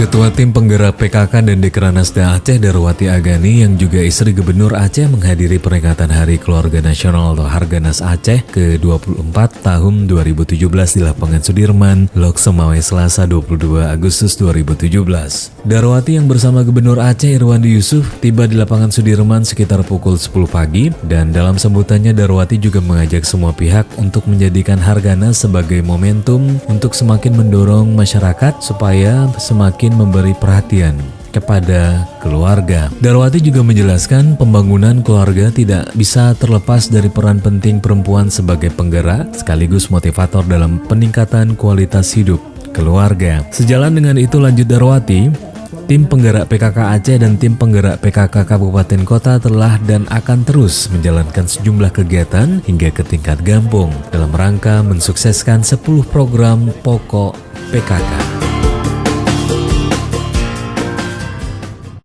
Ketua Tim Penggerak PKK dan Dekranasda Aceh Darwati Agani yang juga istri Gubernur Aceh menghadiri peringatan Hari Keluarga Nasional atau Harganas Aceh ke-24 tahun 2017 di Lapangan Sudirman, Lok Semawe, Selasa 22 Agustus 2017. Darwati yang bersama Gubernur Aceh Irwandi Yusuf tiba di Lapangan Sudirman sekitar pukul 10 pagi dan dalam sambutannya Darwati juga mengajak semua pihak untuk menjadikan Harganas sebagai momentum untuk semakin mendorong masyarakat supaya semakin memberi perhatian kepada keluarga. Darwati juga menjelaskan pembangunan keluarga tidak bisa terlepas dari peran penting perempuan sebagai penggerak sekaligus motivator dalam peningkatan kualitas hidup keluarga. Sejalan dengan itu, lanjut Darwati, Tim Penggerak PKK Aceh dan Tim Penggerak PKK Kabupaten Kota telah dan akan terus menjalankan sejumlah kegiatan hingga ke tingkat kampung dalam rangka mensukseskan 10 program pokok PKK.